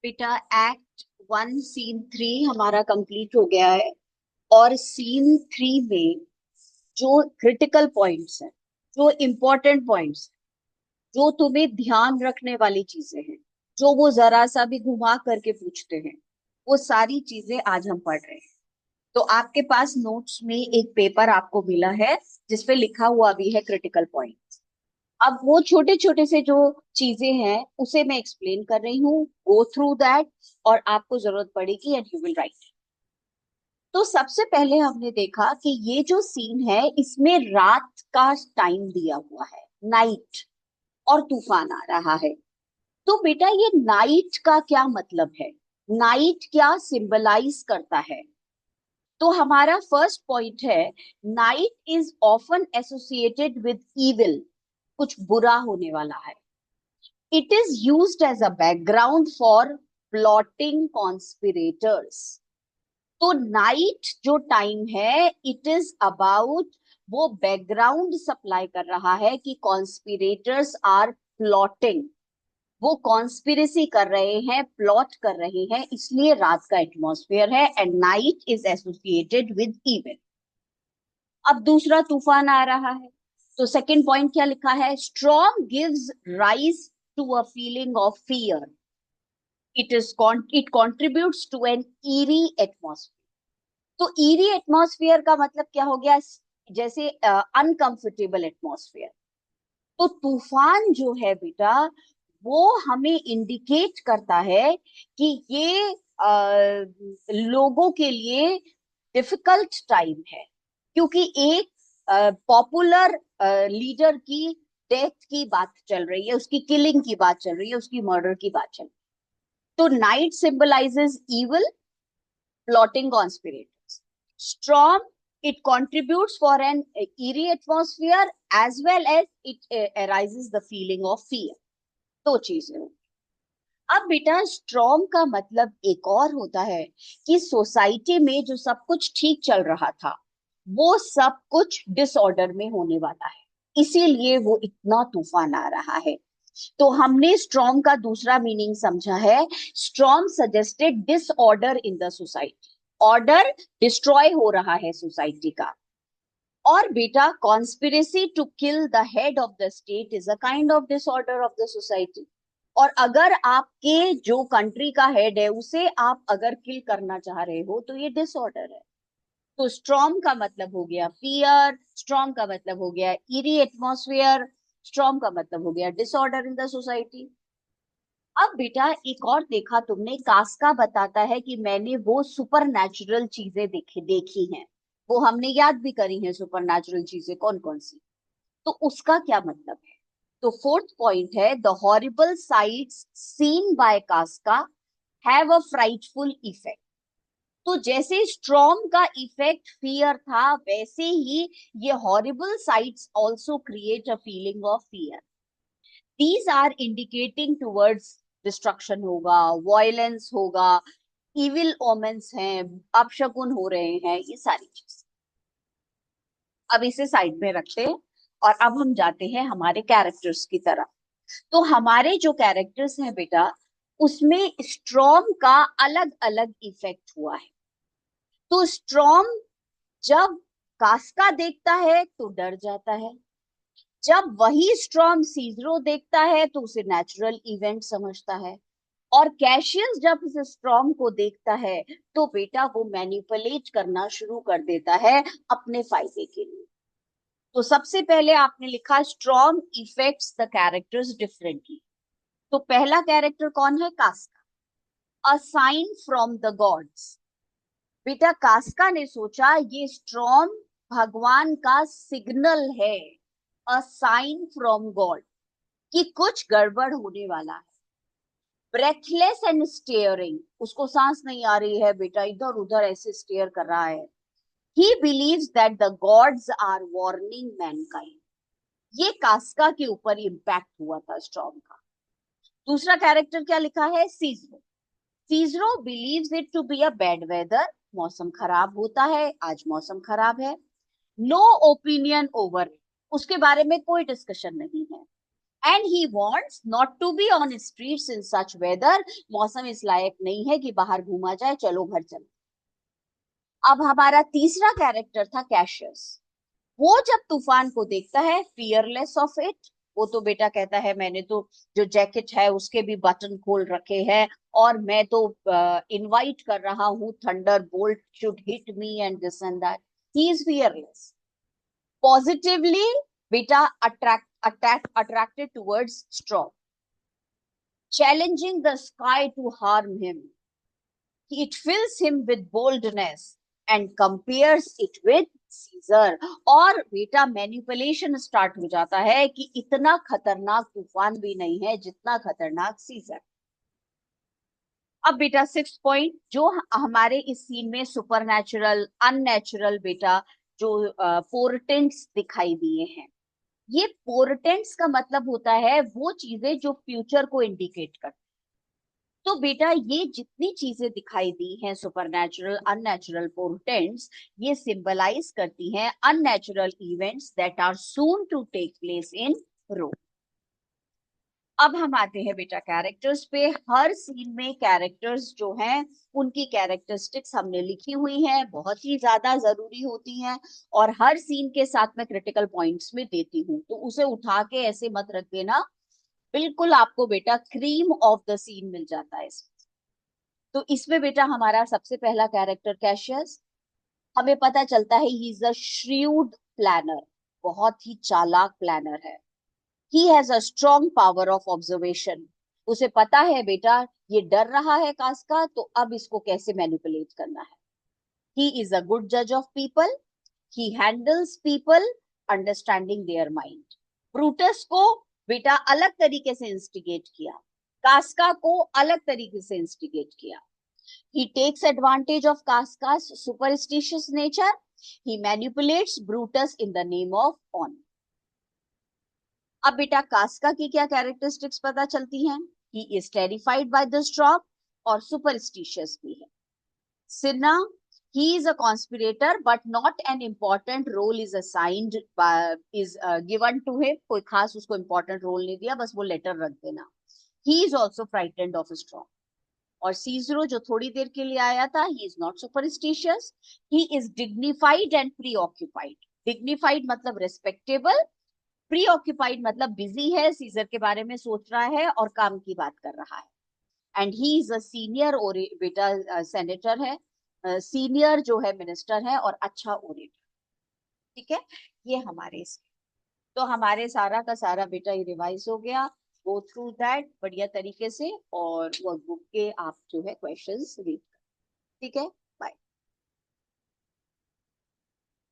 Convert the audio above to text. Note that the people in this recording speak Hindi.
बेटा एक्ट 1 सीन 3 हमारा कंप्लीट हो गया है। और सीन 3 में जो क्रिटिकल पॉइंट्स हैं, जो इम्पोर्टेंट पॉइंट्स, जो तुम्हें ध्यान रखने वाली चीजें हैं, जो वो जरा सा भी घुमा करके पूछते हैं, वो सारी चीजें आज हम पढ़ रहे हैं। तो आपके पास नोट्स में एक पेपर आपको मिला है जिसपे लिखा हुआ भी है क्रिटिकल पॉइंट। अब वो छोटे छोटे से जो चीजें हैं उसे मैं एक्सप्लेन कर रही हूँ, गो थ्रू दैट, और आपको जरूरत पड़ेगी एंड यू विल राइट। तो सबसे पहले हमने देखा कि ये जो सीन है इसमें रात का टाइम दिया हुआ है, नाइट, और तूफान आ रहा है। तो बेटा ये नाइट का क्या मतलब है, नाइट क्या सिंबलाइज करता है? तो हमारा फर्स्ट पॉइंट है, night is often associated with evil, कुछ बुरा होने वाला है। It is used as a background for plotting conspirators. तो नाइट जो टाइम है, इट इज अबाउट, वो बैकग्राउंड सप्लाई कर रहा है कि कॉन्स्पिरेटर्स आर प्लॉटिंग, वो कॉन्स्पिरेसी कर रहे हैं, प्लॉट कर रहे हैं, इसलिए रात का एटमॉस्फेयर है and night is associated with evil. अब दूसरा तूफान आ रहा है। तो सेकंड पॉइंट क्या लिखा है, storm gives rise to a feeling of fear, it contributes to an eerie atmosphere. तो ईरी एटमॉस्फेयर का मतलब क्या हो गया, जैसे अनकंफर्टेबल एटमॉस्फेयर। तो तूफान जो है बेटा, वो हमें इंडिकेट करता है कि ये लोगों के लिए डिफिकल्ट टाइम है, क्योंकि एक पॉपुलर लीडर की डेथ की बात चल रही है, उसकी किलिंग की बात चल रही है, उसकी मर्डर की बात चल रही है। तो night symbolizes evil, plotting conspirators. Storm, it contributes for an eerie atmosphere as well as it arises the feeling of fear. दो चीजें हो। अब बेटा स्ट्रॉम का मतलब एक और होता है कि सोसाइटी में जो सब कुछ ठीक चल रहा था, वो सब कुछ डिसऑर्डर में होने वाला है, इसीलिए वो इतना तूफान आ रहा है। तो हमने स्ट्रॉम का दूसरा मीनिंग समझा है, storm suggested disorder in the society, order destroy हो रहा है सोसाइटी का। और बेटा conspiracy to kill the head of the state is a kind of disorder of the society. और अगर आपके जो कंट्री का हेड है उसे आप अगर किल करना चाह रहे हो तो ये डिसऑर्डर है। तो स्ट्रॉम का मतलब हो गया फियर, स्ट्रॉम का मतलब हो गया इरी एटमॉस्फेयर, स्ट्रॉम का मतलब हो गया डिसऑर्डर इन द सोसाइटी। अब बेटा एक और देखा तुमने, कास्का बताता है कि मैंने वो सुपर नेचुरल चीजें देखी हैं, वो हमने याद भी करी हैं, सुपर नेचुरल चीजें कौन कौन सी। तो उसका क्या मतलब है? तो फोर्थ पॉइंट है, the horrible sights seen by Casca have a frightful effect. तो जैसे स्ट्रॉम का इफेक्ट फियर था, वैसे ही ये horrible sights also create a feeling of fear. These are indicating towards destruction होगा, वायलेंस होगा, इविल ओमेंस हैं, अपशकुन हो रहे हैं, ये सारी चीज। अब इसे साइड में रखते हैं और अब हम जाते हैं हमारे कैरेक्टर्स की तरफ। तो हमारे जो कैरेक्टर्स हैं बेटा, उसमें स्ट्रॉम का अलग अलग इफेक्ट हुआ है। तो स्ट्रॉम जब कास्का देखता है तो डर जाता है, जब वही स्ट्रॉम सीजरो देखता है तो उसे नेचुरल इवेंट समझता है, और कैशियस जब इस स्ट्रॉम को देखता है तो बेटा वो मैनिपुलेट करना शुरू कर देता है अपने फायदे के लिए। तो सबसे पहले आपने लिखा storm effects the characters differently. तो पहला कैरेक्टर कौन है, Casca, a sign from the gods. बेटा कास्का ने सोचा ये स्ट्रॉम भगवान का सिग्नल है, अ साइन फ्रॉम गॉड, कि कुछ गड़बड़ होने वाला है। ब्रेथलेस एंड स्टेयरिंग, उसको सांस नहीं आ रही है बेटा, इधर उधर ऐसे स्टेयर कर रहा है। He believes that the gods are warning mankind. ये कास्का के ऊपर इम्पैक्ट हुआ था स्ट्रॉम का। दूसरा कैरेक्टर क्या लिखा है, Cicero. Cicero believes it to be a bad weather, मौसम खराब होता है, आज मौसम खराब है। नो ओपिनियन ओवर, उसके बारे में कोई डिस्कशन नहीं है। And he wants not to be on streets in such weather, मौसम इस लायक नहीं है कि बाहर घूमा जाए, चलो घर चलो। अब हमारा तीसरा कैरेक्टर था कैशियस। वो जब तूफान को देखता है, फियरलेस ऑफ इट, वो तो बेटा कहता है मैंने तो जो जैकेट है उसके भी बटन खोल रखे हैं, और मैं तो इनवाइट कर रहा हूँ thunderbolt should hit me and this and that. He is fearless, positively बेटा attracted towards storm, challenging the sky to harm him. It fills him with boldness and compares it with Caesar. और बेटा मैनिपुलेशन स्टार्ट हो जाता है कि इतना खतरनाक तूफान भी नहीं है जितना खतरनाक सीजर। अब बेटा सिक्स पॉइंट जो हमारे इस सीन में सुपरनैचुरल अननेचुरल बेटा जो पोर्टेंट्स दिखाई दिए हैं, ये पोर्टेंट्स का मतलब होता है वो चीजें जो फ्यूचर को इंडिकेट करती। तो बेटा ये जितनी चीजें दिखाई दी हैं सुपरनैचुरल अननेचुरल पोर्टेंट्स, ये सिंबलाइज करती हैं unnatural events that are soon to take place in Rome. अब हम आते हैं बेटा कैरेक्टर्स पे। हर सीन में कैरेक्टर्स जो हैं उनकी कैरेक्टरिस्टिक्स हमने लिखी हुई हैं, बहुत ही ज्यादा जरूरी होती हैं, और हर सीन के साथ में क्रिटिकल पॉइंट्स में देती हूँ, तो उसे उठा के ऐसे मत रख देना, बिल्कुल आपको बेटा क्रीम ऑफ द सीन मिल जाता है इसमें। तो इसमें बेटा हमारा सबसे पहला कैरेक्टर कैशियस, हमें पता चलता है ही इज अ श्रीव्ड प्लानर, बहुत ही चालाक प्लानर है। He has a strong power of observation, उसे पता है बेटा ये डर रहा है कास्का, तो अब इसको कैसे मैनिपुलेट करना है। ही इज अ गुड जज of people, he handles people understanding their mind. Brutus को बेटा अलग तरीके से इंस्टिगेट किया, कास्का को अलग तरीके से इंस्टिगेट किया। He takes advantage of Casca's superstitious nature. He manipulates Brutus in the name of honor. अब बेटा कास्का की क्या कैरेक्टरिस्टिक्स पता चलती हैं? He is terrified by the storm और superstitious भी है। Cinna, he is a conspirator but not an important role is assigned by, is given to him. कोई खास उसको important role नहीं दिया, बस वो लेटर रख देना। He is also frightened of a storm. और सीजरो जो थोड़ी देर के लिए आया था, he is not superstitious, he is dignified and preoccupied. Dignified मतलब रिस्पेक्टेबल, प्रीऑक्यूपाइड मतलब बिजी है, सीजर के बारे में सोच रहा है और काम की बात कर रहा है। And he is a senior और बेटा सेनेटर है, सीनियर जो है मिनिस्टर है और अच्छा ओरेटर। ठीक है, ये हमारे इसके, तो हमारे सारा का सारा बेटा ये रिवाइज हो गया। गो थ्रू दैट बढ़िया तरीके से, और वर्कबुक के आप जो है क्वेश्चंस रीड, ठीक है।